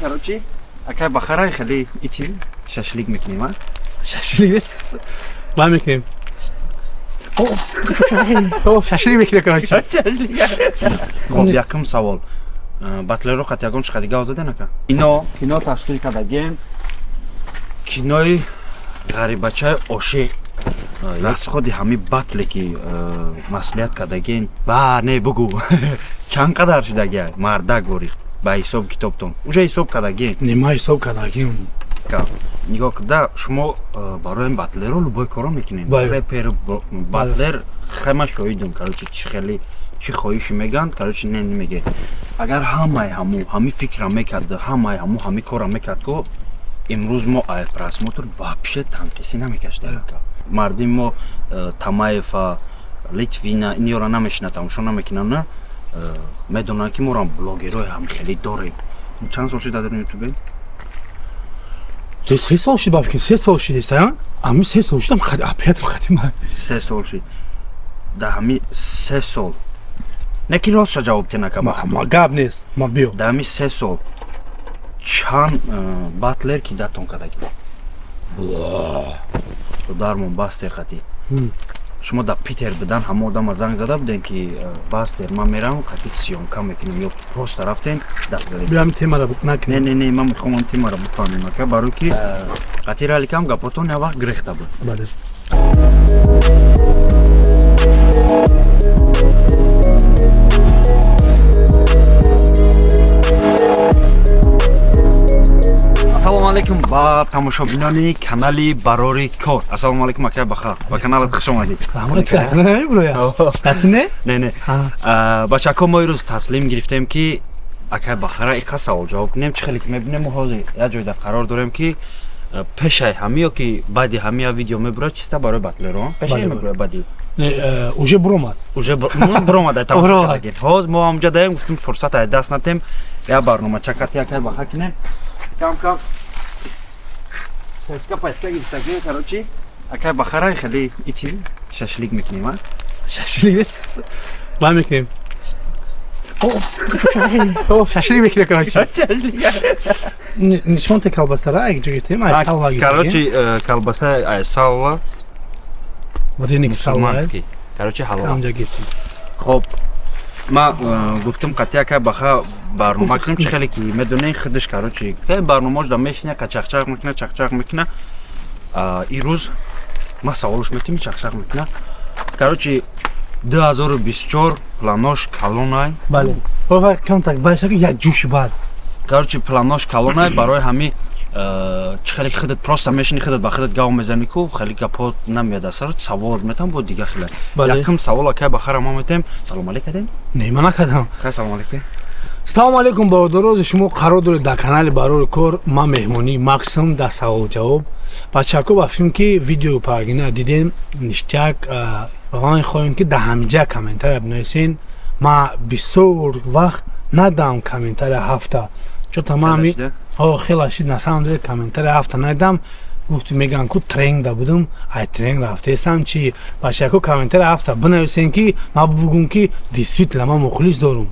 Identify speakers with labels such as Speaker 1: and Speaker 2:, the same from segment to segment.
Speaker 1: Короче, акай бахарай хели ичи шашлик мекунем, а?
Speaker 2: Шашлик ма мекунем. Шашлик мекунем, короче.
Speaker 1: Хоб, якум савол. Батлеро хатягон чиқади гав задан ака? Кино ташкил кардагем. Кинои ғарибачаи ошиқ. Яс худи ҳами батле ки маслиҳат кардагем. Ва не бугу. Чанд қадар шудагия мардак бори ба ҳисоб китобтон. Уже ҳисоб кардагем.
Speaker 2: Нема ҳисоб кардагем.
Speaker 1: Нигоҳ карда шумо барои батлеро любой коро мекунед. Репер батлер хема шоидум, короче чи хоҳиши меган, короче не меге. Агар ҳами фикра мекард, ҳами кора мекард ко имрӯз мо просмотр вообще танқисӣ намекаштем. Мардим мо Тамаева, Литвина инёро намешина тамошо намекунанд, медонанд ки моро блогерои ҳам хеле дорем. Чанд сол шуда дарин ютубе?
Speaker 2: 3 сол шид бафикр, 3 сол шидест, а? Ами 3 сол шидам, опять хатима.
Speaker 1: 3 сол шид. Да ҳами 3 сол. Не ки рост ша ҷавоб тенака ба.
Speaker 2: Ма гап нест, ма биё.
Speaker 1: Да ҳами 3 сол. Чанд батлер ки датон кадаги? Дармон бастер хати. Шумо да Питер бидан ҳама одама занг зада будем ки бастер ман мерам хати сиёмка мекунем ё просто рафтем датдорем.
Speaker 2: Биям темара накунем.
Speaker 1: Не, ман мехомам темара буфаҳмем ака барои ки хати раликам гапотон я вақт грехта буд.
Speaker 2: Бале.
Speaker 1: Ассалому алайкум ба тамошобинони канали Барори Кор. Ассалому алайкум акай бахар. Ба каналат хуш омадед. Не. Бачако мо ирӯз таслим гирифтем ки акай бахара иқа савол ҷавоб кунем. Чӣ хеле ки мебинем мо ҳозир як ҷойда қарор дорем ки пешаи ҳами ё ки баъди ҳами видео мебурад чиста барои батлеро. Пешаи мебурад баъди.
Speaker 2: Уже буромад.
Speaker 1: Уже буромад тамошо кардагем. Ҳозир мо ҳамҷа даем гуфтем фурсат ай даст натем. Я барнома чакати акай бахар кунем. Кам сеска пайска гирифтагем, короче акай бахарай хеле ичи шашлик мекунем, а?
Speaker 2: Шашлик ма мекунем. Шашлик мекунем, короче. Нишонте колбасара ай ҷогитем, ай салва гирифтагем.
Speaker 1: Короче колбаса ай салва.
Speaker 2: Вареник салва.
Speaker 1: Короче ҳалва.
Speaker 2: Ҳамҷа гирифтем.
Speaker 1: Хоб, ма гуфтам қати акай баха барнома кунем, чӣ хеле ки медонем худаш, короче барномааш да мешине чақчақ мекуна. Ирӯз ма саволаш метим чақчақ мекуна. Короче 2024 планош калонай.
Speaker 2: Бале. Ва контакт башаки як ҷӯши бад.
Speaker 1: Короче планош калонай барои ҳами чӣ хеле ки худат просто мешини худат ба худат гав мезани ку хеле гапҳо намеяд аз сар савол метам бо дига хеле. Якум савол акай бахара мо метем. Салом алейкум кадем?
Speaker 2: Не, ма накардам.
Speaker 1: Салом алейкум.
Speaker 2: Салому алейкум бародарози шумо қарор доред дар канали Барори Кор ма меҳмонӣ Максим дар савол ҷавоб. Бачако бафтем ки видео пагина дидем ништяк ваҳои хоҳем ки дар ҳамиҷа комментария бинависен. Ма бисёр вақт надам комментария ҳафта. Чо тамами хела шид на самом деле комментария ҳафта надам. Гуфти меган ку тренинг будум, ай тренинг рафтестам чи башако комментария ҳафта бинависен ки ма бугум ки действительно ма мухлис дорум.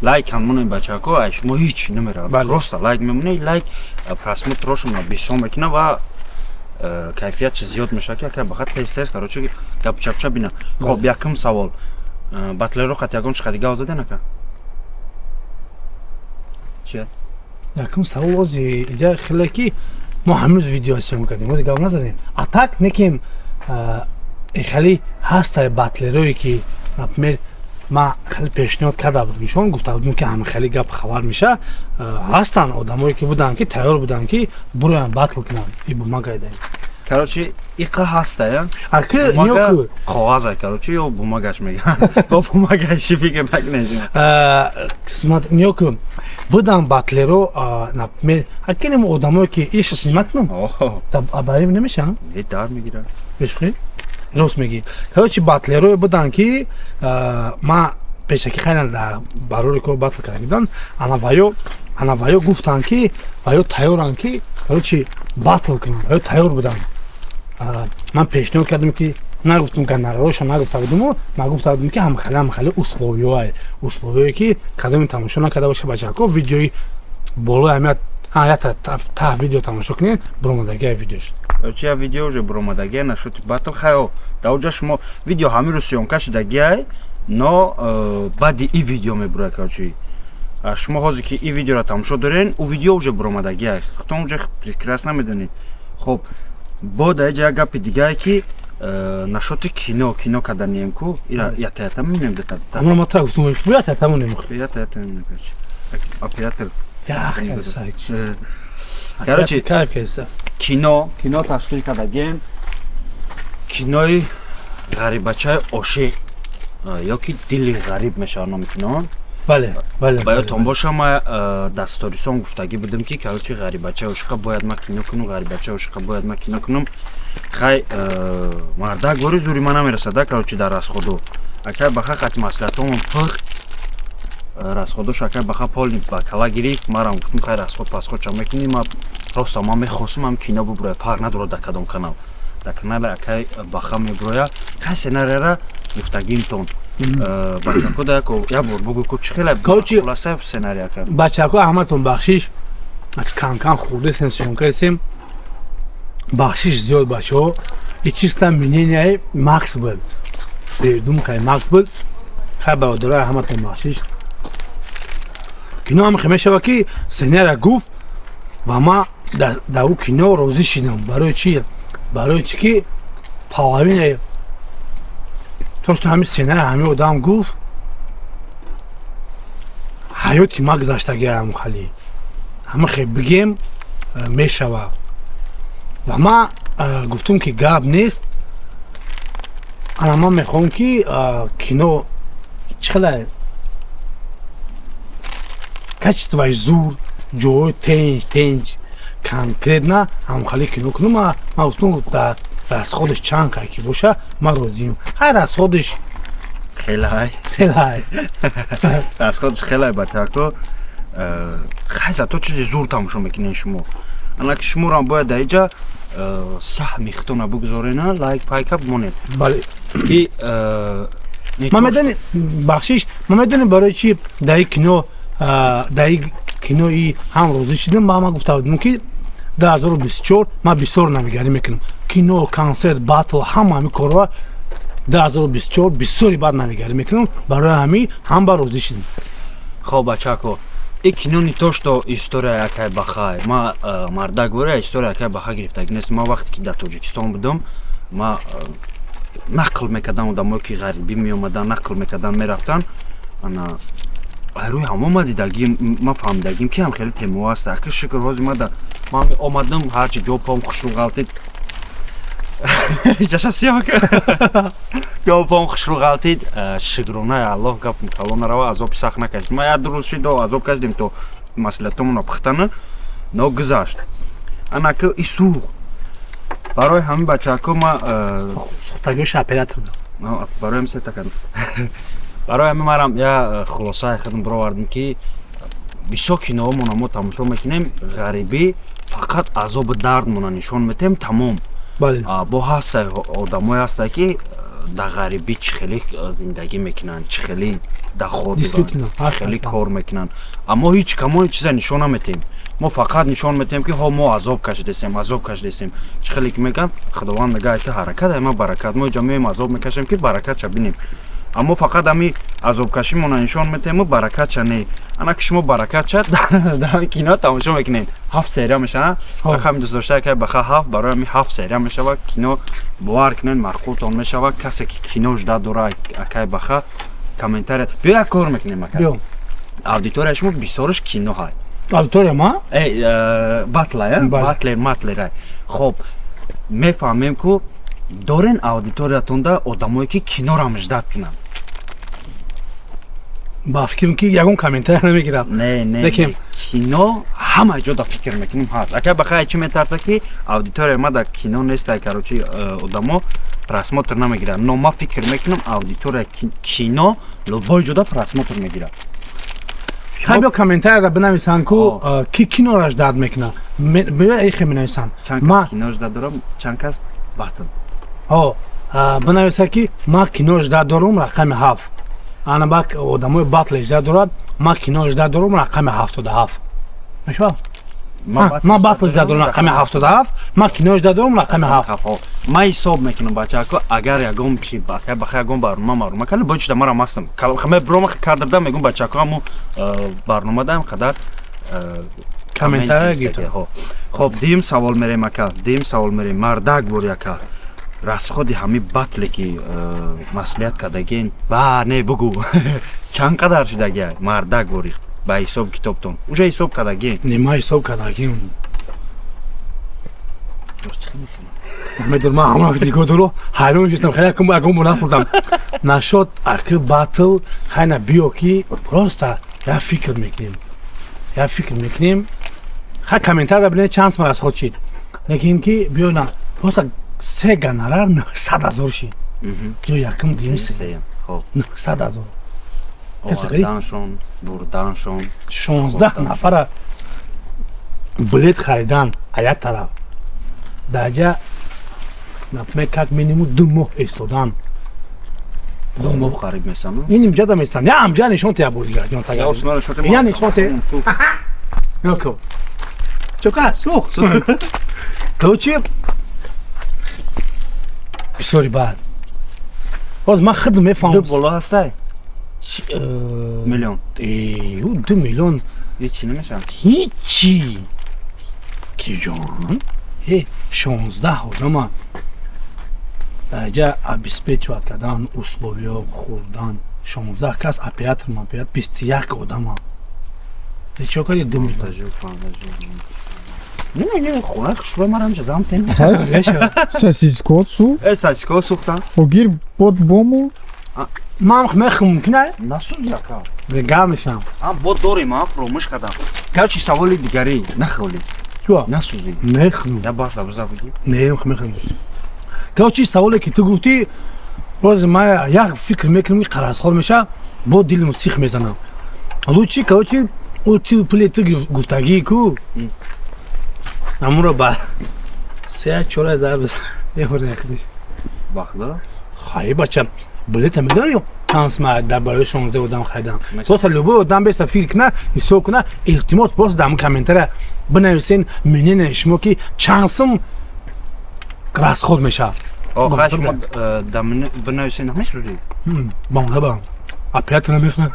Speaker 1: Лайк ҳамони бачако ай шумо ҳеч намерад. Просто лайк мемунед, лайк просмотрошум бисёр мекуна ва кайфият чи зиёд меша ки акай бахат тез короче гапчапча бина. Хоб, якум савол. Батлеро хатягон чиқади гав заден ака? Чи?
Speaker 2: Якум савол ози иҷа хеле ки мо ҳанӯз видео сиём кардем, ози гап назадем. А так некем хеле ҳастаи батлерое ки например ма хеле пешниҳод карда будум ишон гуфта будум ки ҳама хеле гап хабар меша. Ҳастанд одамое ки буданд ки тайёр буданд ки буроян батл кунанд и бумага идаем.
Speaker 1: Короче иқа ҳастая?
Speaker 2: Аки
Speaker 1: ниё қоғаза короче ё бумагаш меган. Бо бумагаши фикр накунед.
Speaker 2: Қисмат ниё ки буданд батлеро например аки немо одамое ки иш снимат кунам. Абарим немешам?
Speaker 1: Не дар мегирад.
Speaker 2: Бешхи? Рост меги. Короче батлеро буданд ки ма пешаки хеле дар Барори Кор батл кардам. Ана ваё гуфтанд ки ваё тайёранд ки короче батл кунанд. Ваё тайёр буданд. Ман пешниҳод кардам ки нагуфтам канароша нагуфта будуму нагуфта будум ки ҳамхеле условиёе ки кадоми тамошо накарда боша бачако видеои болои ҳамият та видео тамошо кунед буромадагия видеош
Speaker 1: чия видео уже буромадагия нашути батл хайо даоҷа шумо видео ҳамиро сёнка шудагия но баъди и видео мебурад короче шумо ҳозир ки и видеоро тамошо дорен у видео уже буромадагия хутон уже прекрасно медонед хоб бо даҷа як гапи дигае ки нашоти кино каданем ку ята мемем дата
Speaker 2: аммо матра гуфтум ята мемем
Speaker 1: оператор
Speaker 2: короче
Speaker 1: кино ташкил кардагем кинои ғарибачаи ошиқ ё ки дили ғариб мешавад номи кино
Speaker 2: бале
Speaker 1: ба ёдтон боша ма дасторисон гуфтагӣ будем ки короче ғарибачаи ошиқа бояд ма кино кунам ғарибачаи ошиқа бояд ма кино кунам хай мардак бори зури ма намерасада короче дар расходу акай баха хати маслиҳатомон пух расходош акай баха полни ба кала гирифт марам гуфтам хай расход пасход ча мекунӣ ма роста ма мехостам ам кино буброя фарқ надорад дар кадом канал дар канали акай баха меброя кай сценарияра гуфтагимтон бачако дако як бор бугу ку чӣ хеле хуласа сценария кард
Speaker 2: бачако аҳмадтон бахшиш кан хурде сенсион кардем бахшиш зиёд бачаҳо и чиста мненияи макс был дум кай макс был хай бародарои аҳмадтон бахшиш кино ҳам мешавад ки сценария гуфт ва ма дар у кино розӣ шидам барои чи барои чӣ ки половина то что ҳамин сценария ҳамин одам гуфт ҳаёти ма гузаштагиам хали ҳама хе бигем мешавад ва ма гуфтум ки гап нест ана ман мехоҳам ки кино чӣ качествои зур ҷои тенҷ конкретна ҳамхали кино кунам ма гуфтум расходиш чанд кай ки боша ма розиам ҳай расходиш
Speaker 1: хелай расходиш хелай батако хай зато чизи зур тамошо мекунед шумо ана ки шуморам бояд дар иҷа саҳми хитона бугузорена лайк пайка бимонед
Speaker 2: бале
Speaker 1: ки
Speaker 2: ма медонӣ бахшиш ма медонӣ барои чи дар кино дар кинои ҳам розӣ шидам ба ма гуфта будам ки 2024 ма бисёр навигарӣ мекунам кино консерт батл ҳама ҳамин корҳо 2024 бисёри баъд навигарӣ мекунам барои ҳамин ҳам ба розӣ шидам
Speaker 1: хоб бачако и кино не то что история якай баха ма мардак бора история якай баха гирифтагӣ нест ма вақте ки дар тоҷикистон будам ма нақл мекардам одамое ки ғарибӣ меомадан нақл мекардан мерафтан ана рӯи ҳамома дидагӣ ма фаҳмидагим ки ҳам хеле темоа аст ака шукр ҳозир ма омадам ҳарчи ҷо пом хушрӯ ғалтид ҷо пом хушрӯ ғалтид шукронаи аллоҳ гапм калон рава азоби сахт накашид ма як ду рӯз шидо азоб кашидем то маслиҳатомона пухтана но гузашт ана ки и сух барои ҳамин бачако ма
Speaker 2: сухтагиош оператор
Speaker 1: барои мсетакад барои ҳамин марам я хулосаи худам бировардам ки бисёр киноҳомона мо тамошо мекунем ғарибӣ фақат азобу дардмона нишон метем тамом бо ҳастаи одамое ҳастае ки дар ғарибӣ чӣ хеле зиндагӣ мекунанд чӣ хеле даход чӣ хеле кор мекунанд аммо ҳеҷ камо ҳеҷ чиза нишон наметем мо фақат нишон метем ки мо азоб кашидестем чӣ хеле ки мегӯянд худованд мегӯяд ки ҳаракат ама баракат мо иҷа меем азоб мекашем ки баракатша бинем аммо фақат ҳами азобкашимона нишон метему баракатша не ана ки шумо баракатша дар кино тамошо мекунед 7 серия мешавад ҳами дӯст доштае ки баха 7 барои ҳами 7 серия мешавад кино бовар кунед мақултон мешавад касе ки кино жда дора акай баха комментария бё як кор мекунем ака аудитория шумо бисёрш кино ҳай
Speaker 2: аудитория ма
Speaker 1: батлер хоб мефаҳмем ку дорен аудиториятонда одамое ки кинорам ждат кунанд
Speaker 2: ба фикрам ки ягон комментария намегирам
Speaker 1: не кино ҳама ҷода фикр мекунем ҳаст ака бахай чӣ метарса ки аудитория ма дар кино нестай короче одамо просмотр намегирад но ма фикр мекунам аудитория кино любой ҷода просмотр мегирад
Speaker 2: ҳабё комментарияро бинависанд ку ки кинора ждат мекунад ихе менависанд
Speaker 1: кино ждат дорам чанд кас батл
Speaker 2: бинависа ки ма кино ждат дорам рақами 7 ана бак одамои батл ждат дорад ма кино ждат дорам рақами 77 мешва ман баслаш дадорам рақами 77 ман кинош дадорам рақами 7
Speaker 1: ман ҳисоб мекунам бачаҳако агар ягон чи баха ягон барнома маълума кали бочида мара мастам хаме брома кардам мегум бачаҳако ҳамо барнома даем қадар
Speaker 2: комментария гирта
Speaker 1: хоб дим савол мерем ака дим савол мерем мардак бори ака расходи ҳами батле ки масъулият кардагин ва не бугу чанд қадар шудагия мардак бори ба ҳисоб китобтон уже ҳисоб кардагин
Speaker 2: нима ҳисоб кардагим медор ман ҳамон дигор доро ҳайрон шистам хеле ягон бо нафурдам нашод аки батл хайна биё ки просто як фикр мекунем ха комментария бинед чанд сум расход шид лекин ки биё на просто 3 гонорар 900,000 шид ё якм дим 900,000
Speaker 1: оварданшон бурданшон
Speaker 2: 16 нафара билет харидан а як тараф даҷа как минимум 2 моҳ истодан
Speaker 1: хариб месам
Speaker 2: иним ҷада месам я амҷа нишонте я бодигар я нишонте ёко чока сух короче бисёри баъд боз ман худам мефаҳмам
Speaker 1: боло ҳастай миллион
Speaker 2: 2 миллион
Speaker 1: ҳичи намешавад
Speaker 2: ҳичи киҷон 16 одама даҷа обеспечиват кардан условиё хӯрдан 16 кас оператор 21 одама чо кади 2 миллион
Speaker 3: сосискот сух
Speaker 1: сосискот сухта
Speaker 3: фогир бод бому
Speaker 2: ман мехум кина
Speaker 1: насузи ака
Speaker 2: гамешам
Speaker 1: бод дорем фромӯш кардам короче саволи дигари нахоли
Speaker 2: чуа
Speaker 1: насузи
Speaker 2: мехум
Speaker 1: я баъд забзавуди
Speaker 2: мехум короче саволе ки ту гуфти боз ман як фикр мекунам ки қаразхор меша бо дилам сих мезанам лучи короче ути плети гуфтагӣ ку амуро ба 3-4 ҳазар ехӯрехдиш
Speaker 1: бахда
Speaker 2: хай бача билета медонё чансма дар барои 16 одам хайдам просто любой одам беса фикр куна ҳисоб куна илтимос просто дар комментария бинависен мнение шумо ки чанд сум расход мешавад
Speaker 1: охир шумо бинависен намесӯзӣ
Speaker 2: бам оператор намехӯна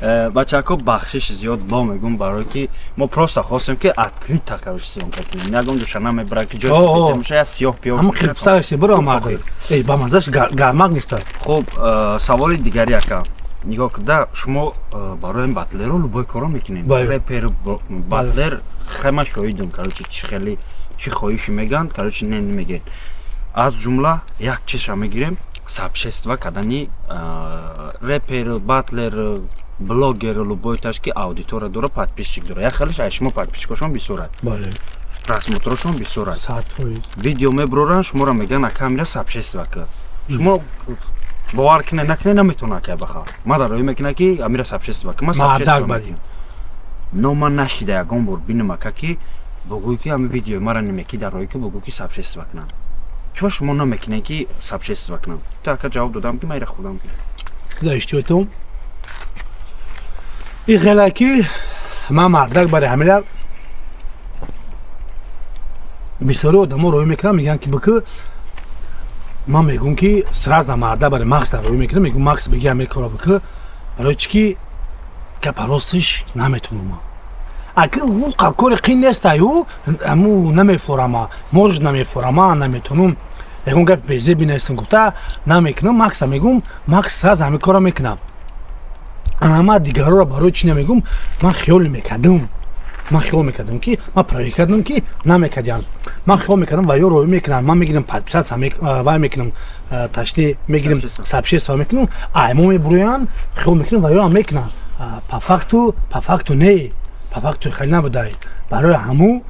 Speaker 1: бачаҳако бахшиш зиёд бо мегум барое ки мо просто хостем ки открита короче съёмка кунем ягон душа намебарад ки ҷои меша я сиёҳ пиёр
Speaker 2: ҳама хипсаси биро амарда ба мазаш гармак ништа
Speaker 1: хуб саволи дигари ака нигоҳ карда шумо барои батлеро любой коро мекунед репер батлер хема шоҳидум короче чӣ хеле чӣ хоҳиши мегӯянд короче не мегӯяд аз ҷумла як чизша мегирем сообщество кардани репер батлер блогер любой таш ки аудитория дора подписчик дора як хелеш ай шумо подписчикошон бисёрад просмотрошон бисёрад видео меброран шуморо мегӯянд акамира сообщество ка шумо бовар кине накине наметавона ка баха ма дарои мекуна ки амира сообщество ка ма сообщество мекунам но ман нашида ягон бор бинам ака ки богӯй ки ами видеои мара немеки дарои ки богӯй ки сообщество кунам чуба шумо намекунед ки сообщество кунам то ака ҷавоб додам ки майра худам
Speaker 2: заиштиётум и хелаки ман мардак барои ҳамира бисёри одамо роҳӣ мекунам мегӯянд ки бики ман мегӯм ки сраза марда барои макс роҳӣ мекунам мегӯм макс бигӣ ҳамин коро бики барои чи ки гапа ростиш наметунам ака кори қин нестаю аму намефорама мож намефорама наметунам ягон гапи безе бинависам гуфта намекунам макса мегӯм макс сраза ҳамин коро мекунам анама дигароро барои чи намегӯм ман хиёл мекардам ки ман правӣ кардам ки намекардям ман хиёл мекардам ва ё роҳӣ мекунам ман мегирам подписатся вай мекунам ташни мегирам сообщество мекунам мо мебуроянд хиёл мекунам ва ё ҳам мекунам по факту не по факту хеле набудай барои ҳаму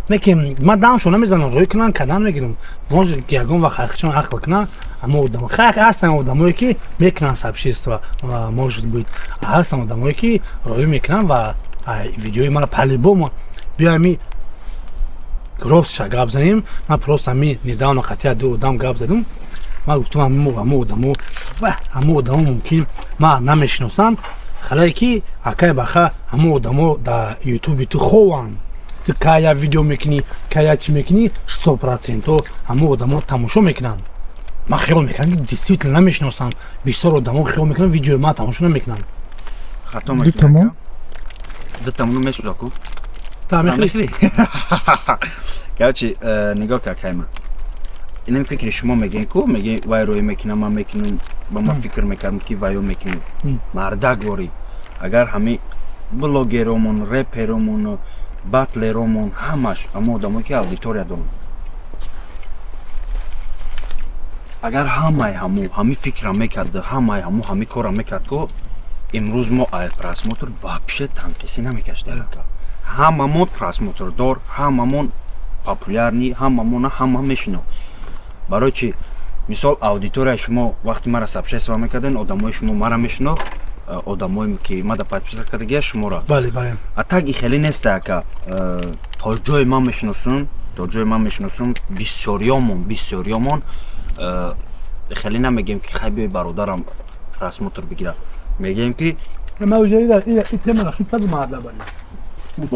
Speaker 2: мекем ман дамшон намезанам роҳӣ кунам кардан мегирам мож ягон вақт хақиқатшон ақл кунам ҳамо одамо ҳастанд одамое ки мекунанд сообщество может быть ҳастанд одамое ки роҳӣ мекунанд ва видеои мара по-любому биёями ростша гап занем ман просто ҳами недавно қатъия ду одам гап задам ман гуфтам ҳамо одамо мумкин ман намешиносанд халае ки акай баха ҳамо одамо дар ютуби ту хованд ту кая видео мекунӣ кая чӣ мекунӣ 100% ҳамо одамо тамошо мекунанд ман хиёл мекунам ки действительно намешиносам бисёр одамо хиёл мекунам видеои ман тамошо намекунанд
Speaker 1: хато
Speaker 3: Дутамон?
Speaker 1: дутамону месӯзаку
Speaker 2: тамехли
Speaker 1: короче нигоҳ кар кайма инам фикри шумо мегӯем ку мегӯем вай рӯи мекунам ман мекунам ба ман фикр мекардам ки вайо мекунам мардакворӣ агар ҳами блогеромон реперомон батлеромон ҳамаш ҳама одамое ки аудитория доранд агар ҳамаи ҳами фикра мекард ҳамаи ҳами кора мекард ку имрӯз мо ай просмотр вообще танқисӣ намекаштем ҳамамон просмотрдор ҳамамон популярни ҳамамона ҳама мешинод барои чи мисол аудиторияи шумо вақти мара сабшества мекарден одамои шумо мара мешинод одамое ки мада подписка кардагия шуморо а таги хеле неста ака то ҷои ман мешиносум бисёриёмон хеле намегем ки хай биёи бародарам просмотр бигира мегем ки мо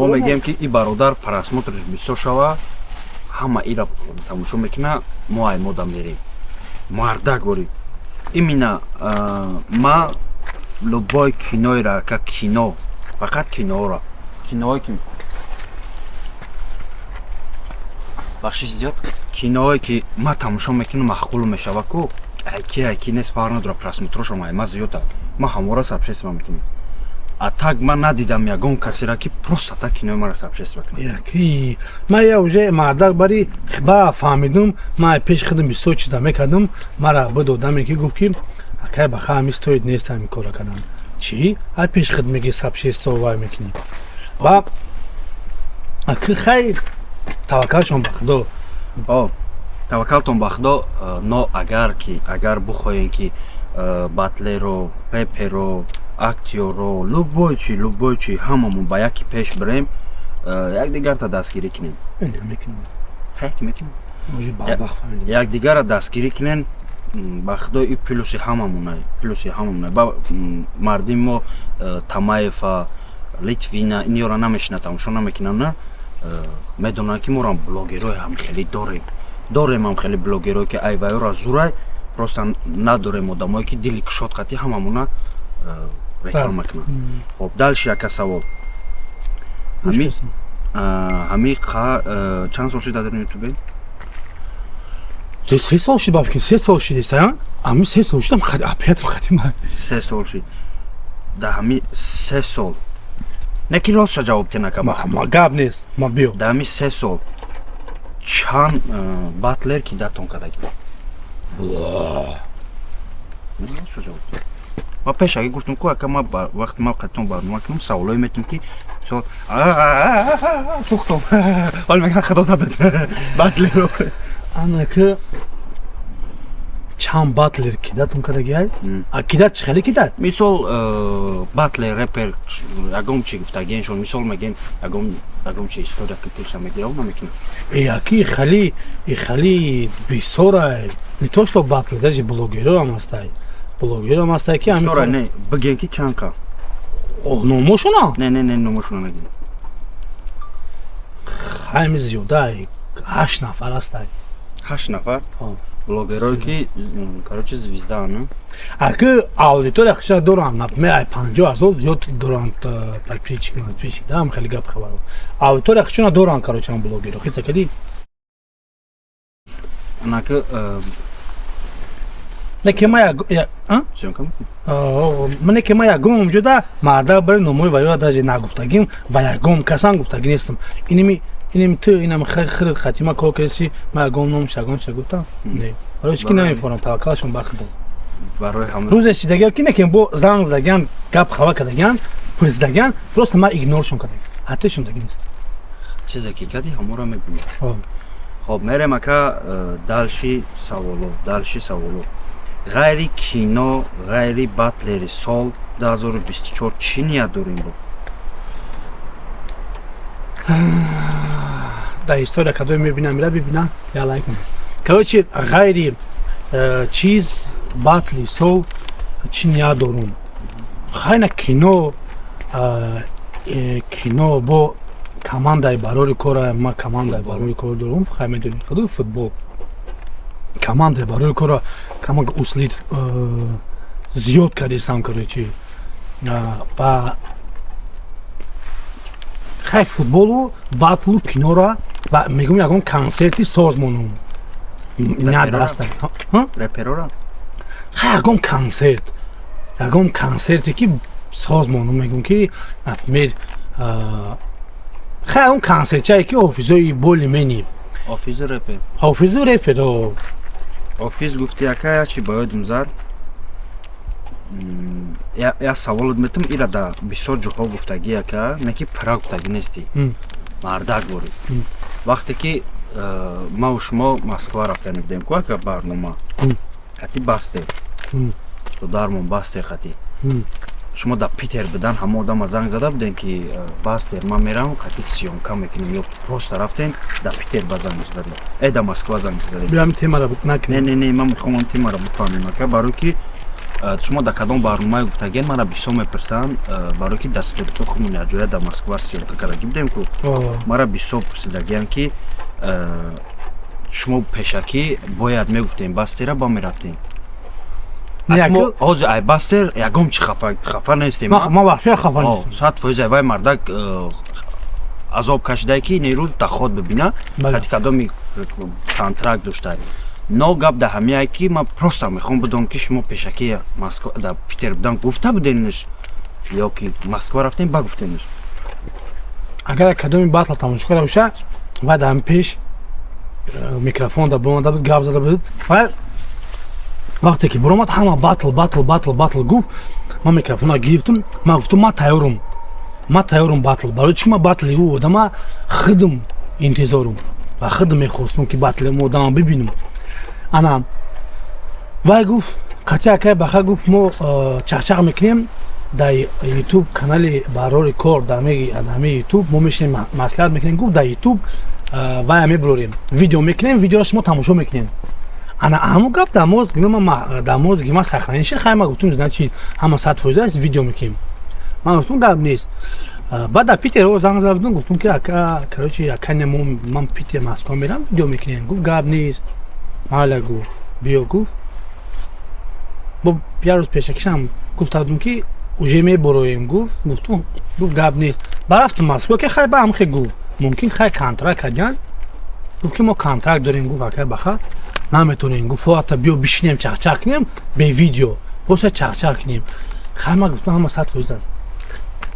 Speaker 1: мегем ки и бародар просмотрш бисёр шава ҳама ира тамошо мекуна мо ай модам мерем мардакворӣ имина ма любой киноира ка кино фақат киноро киное ки бахшиш зиёд киное ки ма тамошо мекунам маъқул мешава ку айки нест фарқ надора просмотрошам ай ма зиёда ма ҳамора сабшества мекунам а так ман надидам ягон касера ки просто так кинои мара сабшества кунад
Speaker 2: ман я уже мардак бари ба фаҳмидум ман пеш худам бисёр чиза мекардам мара бидодаме ки гуфт ки акай баха ҳами стоид нест ҳами кора кардан чӣ ай пеш худ меги сабшества вай мекунӣ ба аки хай таваккалшон ба худо
Speaker 1: таваккалтон ба худо но агар бухоем ки батлеро реперо актёро любой чи ҳамамон ба яки пеш бирем якдигарта дастгирӣ кунем якдигара дастгирӣ кунем ба худо и плюси ҳамамонай ба мардим мо тамаева литвина инёра намешина тамошо намекунам на медонам ки морам блогерое ҳам хеле дорем ҳам хеле блогерое ки ай вайора зурай просто надорем одамое ки дили кушод хати ҳамамона реклама кунад хоб дальше яка савол ҳами чанд сол шуда дар ютубе
Speaker 2: 3 сол шид бафикин 3 сол шидеста ами 3 сол шидам опятом хатима
Speaker 1: 3 сол шид да ҳами 3 сол не ки ростша ҷавоб тенака
Speaker 2: гап нест ма биё
Speaker 1: да ҳами 3 сол чанд батлер ки датон кадаги ма пешаги гуфтам ку ака ма вақти ма қатон барнома кунам саволое метим ки мисол тухтом ҳол мегӯям худо забед батлеро
Speaker 2: ана ки чанд батлер кидатон кадагиай а кидат чӣ хеле кидат
Speaker 1: мисол батлер репер ягон чи гуфтагиеншон мисол мегем ягон чи история ки пулша мегирам ма мекунам
Speaker 2: яки хали бисёрай не то что батлер даже блогеро ҳам ҳастай ки
Speaker 1: бисёра не бигем ки чанка
Speaker 2: номошона
Speaker 1: не номошона нагем
Speaker 2: хайми зиёдай 8 нафар ҳастай
Speaker 1: 8 нафар блогерое ки короче звездаана
Speaker 2: аки аудитория хиша доранд например 50,000 зиёд доранд подписчик да ҳам хеле гап хабаров аудитория хишона доранд короче ҳам блогеро хица кади
Speaker 1: анаки
Speaker 2: мане ки ма ягон мавҷуда мардак бари номои ваё даже нагуфтагим ва ягон касан гуфтагӣ нестам инами ту инам хирд хатима кор каси ма ягон номш ягон чиza гуфтам не барои чӣ ки намефонам таваккалшон ба худо рӯзе чидагиам ки некем бо занг задагиан гап хабар кардагиан пурсидагиан просто ма игноршон кардагим ҳатта шундагӣ нест
Speaker 1: чизе ки кади ҳаморо мегӯям хоб мерем ака далши саволо ғайри кино ғайри батлери сол 2024 чӣ ният дорем бо
Speaker 2: да история кадое мебинам ира бибинам я лайк короче ғайри чиз батли сол чӣ ният дорум хайна кино бо командаи барори кора ма командаи барори кор дорум хай медонӣ худо футбол командаи барори кора камак услит зиёд кардистам корочи ва хай футболу батлу кинора ва мегум ягон консерти созмонум надаста
Speaker 1: реперора
Speaker 2: ягон консерте ки созмонум мегум ки например хай он консертчае ки офизои боли мени офизу репер
Speaker 1: офиз гуфти яка чи ба ёдум зар я саволот метам ира да бисёр ҷоҳо гуфтагӣ яка не ки пара гуфтагӣ нести мардак бори вақте ки мау шумо москва рафтани будем ку яка барнома хати басте то дармон бастер хати шумо да питер бидан ҳама одама занг зада будем ки бастер ман мерам хати сиёмка мекунем ё просто рафтем да питер ба занг задем да москва занг задем
Speaker 2: биам темара
Speaker 1: не ман мехоҳам темара буфаҳмем ака барои ки шумо да кадом барномае гуфтаген мана бисёр мепурсанд барои ки дастурсо хумон яҷоя да москва сиёмка кардагӣ будем ку мара бисёр пурсидагиам ки шумо пешакӣ бояд мегуфтем бастера ба мерафтем ҳозир ай бастер ягон чи хафа нестем
Speaker 2: ман вахше хафа нестам
Speaker 1: 100% вай мардак азоб кашидае ки нерӯз дахот бибина хати кадоми контракт доштае но гап да ҳамяе ки ман просто мехоҳам бидонам ки шумо пешакӣ москва да питер будан гуфта буденш ё ки москва рафтем ба гуфтенш
Speaker 2: агар кадоми батл тамошо карда боша вай да ҳами пеш микрофон да бомада буд гап зада буд вақте ки биромад ҳама батл гуфт ман микрофона гирифтум ман гуфтум ман тайёрум батл барои чи ман батли ӯ одама хидм интизорум ва хидм мехостум ки батли мо одама бибинам ана вай гуфт қати акай баха гуфт мо чақчақ мекунем дар ютуб канали барори кор дар ҳамаи ютуб мо мешинем маслиҳат мекунем гуфт дар ютуб вай мебурорем видео мекунем видеоро шумо тамошо мекунем ана ҳамон гап дар мозги ман сахранӣ шид хай ман гуфтум значи ҳама 100% видео мекунем ман гуфтум гап нест баъд дар питер занг зада будум гуфтум ки ака короче акане ман питер москва мерам видео мекунем гуфт гап нест майла гуфт биё гуфт бо я рӯз пешакишам гуфта будум ки уже мебороем гуфтум гап нест барафтум москва ки хай ба ҳам хе гуфт мумкин хай контракт кардиан гуфт ки мо контракт дорем гуфт акай баха наметонем гуфт фоата биё бишинем чақчақ кунем бе видео боса чақчақ кунем хай ман гуфтум ҳама 100%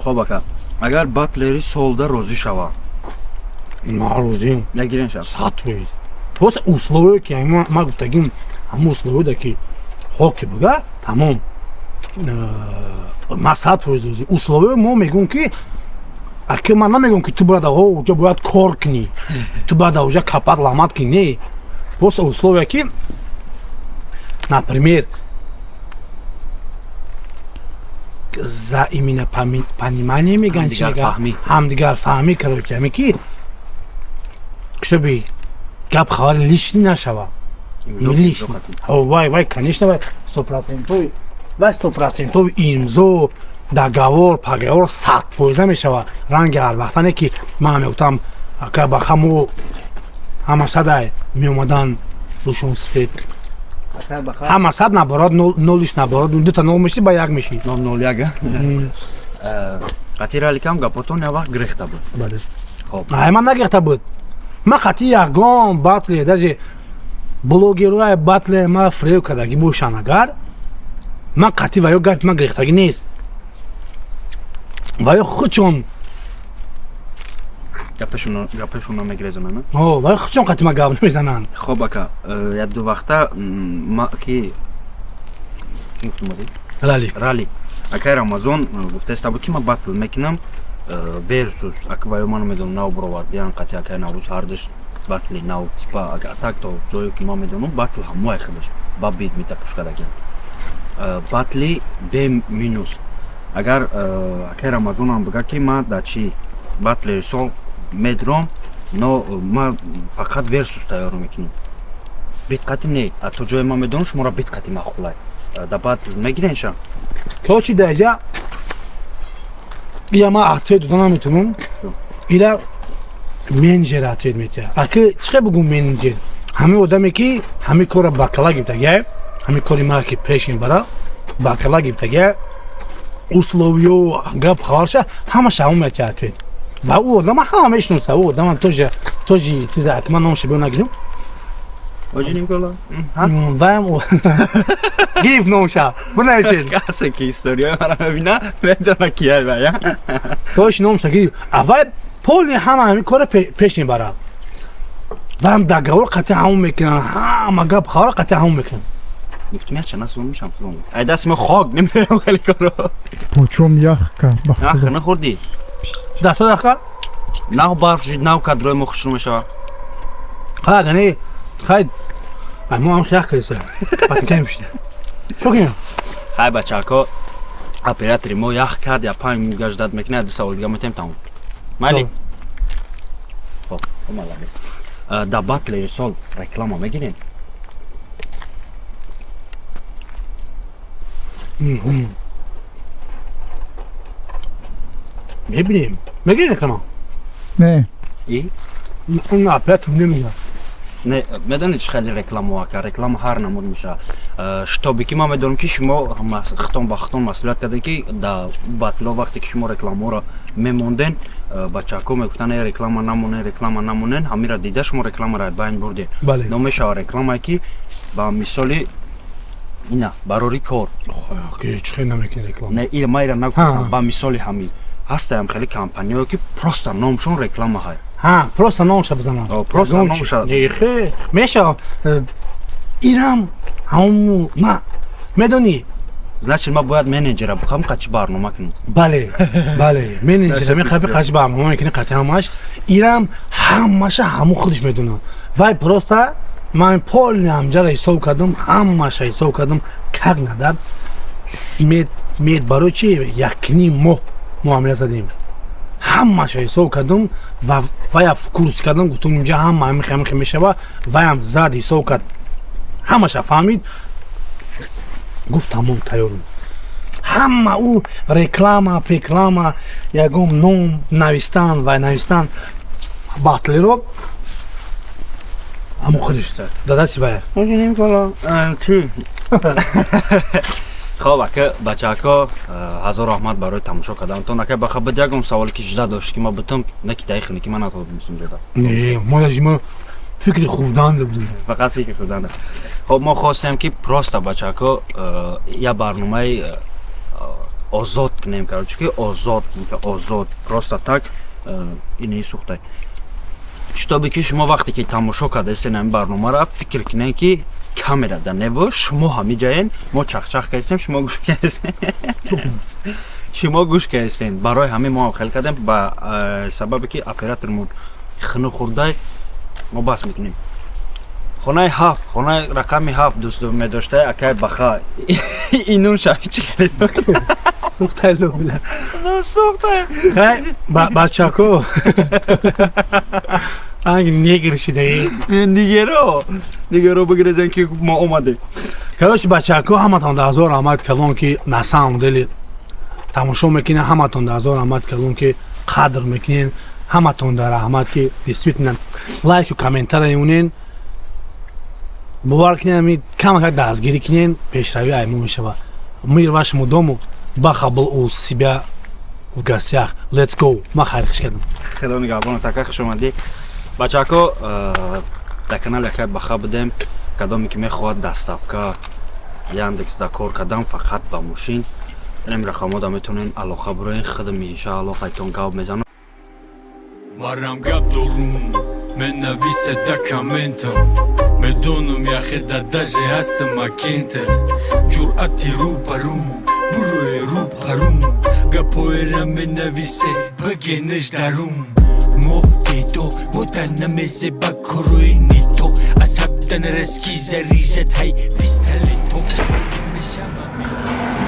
Speaker 1: хоб ака агар батлери солда розӣ шава
Speaker 2: ман розиам
Speaker 1: ягирен шав
Speaker 2: 100% боса условие ки ман гуфтагим ҳама условие ки ҳоки буга тамом ман 100% розӣ условие мо мегӯм ки аки ман намегӯм ки ту бояд уҷа бояд кор кунӣ ту бояд уҷа капат ламат кунӣ не боса условие ки например за именно понимание меган ҳамдигар фаҳмӣ короче ҳаме ки чтобы гап хабари лишни нашава вай конечно вай 100% имзо договор поговор 100% мешава ранги ҳар вақтане ки ман мегуфтам ака баха мо ҳама садай меомадан рӯшон сифед ҳама сад наборад нолиш наборад дута нол мешид ба як мешид
Speaker 1: 001 қати раликам гапотон я вақт гирехта буд
Speaker 2: ай ман нагирехта буд ман қати ягон батле даже блогерои батле ма фрев кардагӣ бошанд агар ман қати ва ё гапи ман гирехтагӣ нест ва ё хучон
Speaker 1: гапешуна мегирезонанд
Speaker 2: вай хучон қати ма гап намезананд
Speaker 1: хоб ака як ду вақта ки рали акай рамазон гуфтаста буд ки ман батл мекунам версус ака ва ё ман медонам нав буровардиан қати акай наврӯз ҳардаш батли нав типа так то ҷое ки ман медонам батл ҳамои худаш ба бит метапуш кардагиан батли бе минус агар акай рамазонам бигӯяд ки ман дар чи батлери сол медром но ма фақат версус тайёр мекунем битқати не а то ҷое ман медонам шуморо битқати маъқулай да батл мегиренша
Speaker 2: короче даҷа я ма ответ дада наметунам. Ира менеджер ответ метя. Аки чиқа бугум менеджер? Ҳами одаме ки ҳами кора бакала гибтага, ҳами кори ма ки пешин бара бакала гибтага, условиё гап хаварша ҳамаша ҳам метя ответ. Ва у одама ҳама мешноса, у одама тоже чиза ки ман номша бё нагирам.
Speaker 1: Оҷи Никола.
Speaker 2: Ваям гиф номша. Бунашин.
Speaker 1: Касе ки история мара мебина, медона кия вая.
Speaker 2: Тош номша гиф. Авай поли ҳама кора пешин бара. Ваям договор қати ҳам мекунам. Ҳама гап хавар қати ҳам мекунам.
Speaker 1: Гуфтум я чана сум мишам сум. Ай даст мо хок немерам хали коро.
Speaker 3: Почем яхка?
Speaker 1: Ах, нахурди.
Speaker 2: Да, что дахка?
Speaker 1: Нав барф жид, нав кадрои мо хушру мешава.
Speaker 2: Ха, гани, хай. Ай, мо ҳам шах криса. Патикаем шида. Что кинем?
Speaker 1: Хай бачако, оператори мо ях кад, я 5 минут гаш дад мекуне, 2 савол дига метем тамом. Майли? Хоб, молодец. Да батлери сол реклама мегирем?
Speaker 2: Мебинем. Мегирем реклама?
Speaker 3: Не.
Speaker 1: И?
Speaker 2: На, опять немига.
Speaker 1: Не, медонед чи хеле реклама ака, реклама ҳар намуд меша. Штоби ки ма медонам ки шумо хитон ба хитон масъулият карда ки да батло вақте ки шумо рекламаро мемонден, бачако мегуфтан реклама намонен, ҳамира дида шумо рекламаро байн бурден.
Speaker 2: Бале.
Speaker 1: Но мешава реклама ки ба мисоли ина барори кор.
Speaker 2: Ки чиқи намекунем реклама.
Speaker 1: Не, ира майра нагуфтам ба мисоли ҳамин. Ҳастаям хеле компаниё ки просто номшон реклама ҳай.
Speaker 2: Ха, просто номша бизанам.
Speaker 1: Просто номша.
Speaker 2: Нехе, меша ирам ҳаму ма медони.
Speaker 1: Значит, ма бояд менеджера бухам қачи барнома кунам.
Speaker 2: Бале, бале, менеджера мехаби қачи барнома мекуни қати ҳамаш. Ирам ҳамаша ҳаму худиш медонам. Вай просто ман полни ҳамҷара ҳисоб кардам, ҳамаша ҳисоб кардам, как надо. Смет барои чи 1.5 моҳ муомила задем. ҳамаша ҳисоб кардам ва вая курс кардам, гуфтам инҷа ҳама ҳамихи мешава, ваям зад ҳисоб кард. ҳамаша фаҳмид. Гуфт тамом тайёрам. ҳама ӯ реклама, ягон ном навистан ва навистан батлеро ҳамо худиш дадаси вая.
Speaker 1: Чи? خب اکه بچه‌ها هزار رحمت برای تماشا کردنتون. اکه بخواد یکم سوالی که جدا داشت که ما بتونم نکی دقیق نکی من نتونم جدا.
Speaker 2: نه ما فکر خوب دادم.
Speaker 1: فقط فکر خوب دادم. خب ما خواستیم که پروستا بچه‌ها یا برنامه آزاد کنیم که چون آزاد پروستا تک اینی سوخته. شتابی که شما وقتی که تماشا کردین این برنامه را فکر کنین که камера да небо шумо ҳами ҷаен мо чахчах кардем шумо гӯш кардем шумо гӯш кардем барои ҳаме мо ҳам хел кардем ба сабабе ки оператормон хину хурдай мо бас мекунем хонаи 7 хонаи рақами 7 дӯст медоштаи акай баха инун шави чӣ кардем
Speaker 2: сухтай лобила
Speaker 1: сухтай
Speaker 2: бачако анг негр шидаи нигеро бигирезем ки мо омаде. Короче бачако ҳаматон да ҳазор раҳмат кардон ки на самом деле тамошо мекунед, ҳаматон да ҳазор раҳмат кардон ки қадр мекунед, ҳаматон да раҳмат ки действительно лайку комментария меонед. бовар кунед камака дастгирӣ кунед, пешравӣ аймо мешава. Мир вашему дому. Баха был у себя в гостях. Let's go. Ма хайрхиш кардам.
Speaker 1: Хело нигаҳбон така хуш омадӣ. бачаҳо дар канал якай баха будем кадоме ки мехоҳад дастафка яндекс да кор кардан фақат ба мошин ин рақамода метавонен алоқа бироен хидми иншааллоҳ айтон гап мезанам
Speaker 4: марам гап дорум менависа документам медонум яхе дадаже ҳастам акентер ҷуръати рӯбарум бурои рӯбарум гапоерам менависе багенеш дарум мо дедо моданамезе ба корои нито аз ҳабдан раскиза рижат ҳай пистолето.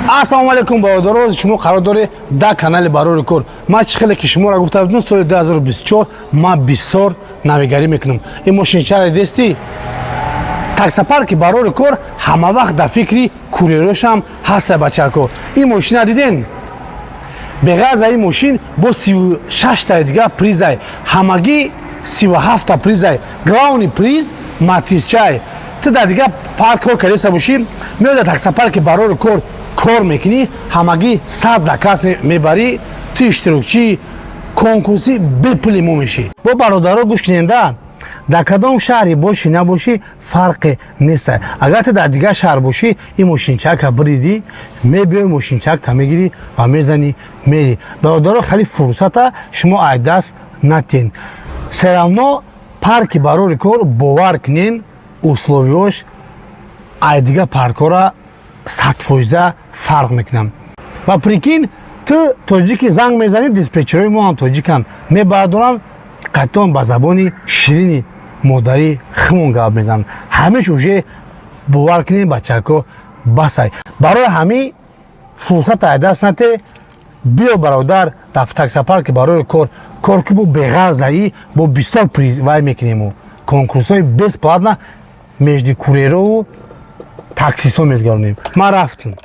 Speaker 2: ассалому алайкум бародароз, шумо қарор доред дар канали барори кор. Ман чӣ хеле ки шуморо гуфта будам соли 2024 ман бисёр навигарӣ мекунам. Ин мошинчаро дисти таксопарки барори кор ҳама вақт дар фикри курьерошам ҳаста бачако. Ин мошина диден беғазаи мошин бо 36 та дига призай ҳамагӣ 37 та призай главни приз матисчай ту дар дига паркҳо калеса бошӣ меода таксопарки барори кор мекунӣ ҳамагӣ 100 заказ мебарӣ ту иштирокчии конкурси бепули мо мешӣ бо бародаро гӯш куненда дар кадом шаҳре бошӣ набошӣ фарқе нест агар ту дар дигар шаҳр бошӣ ин мошинчака биридӣ мебиёи мошинчакта мегирӣ ва мезанӣ мерӣ бародаро хеле фурсата шумо айдаст натен серавно парки барори кор бовар кунен условиёш ай дигар паркҳора 100% фарқ мекунам ва прикин ту тоҷики занг мезанӣ диспетчерои мо ҳам тоҷикан мебардоранд қайтон ба забони ширини модари химон гап мезананд ҳамеш уже бовар кунем бачако басай барои ҳамин фурсат айдаст нате биё бародар дар таксопарки барори корки бо беғазаӣ бо бисёр призвай мекунему конкурсҳои бесплатна между курьерову таксисо мезгаронем ман рафтем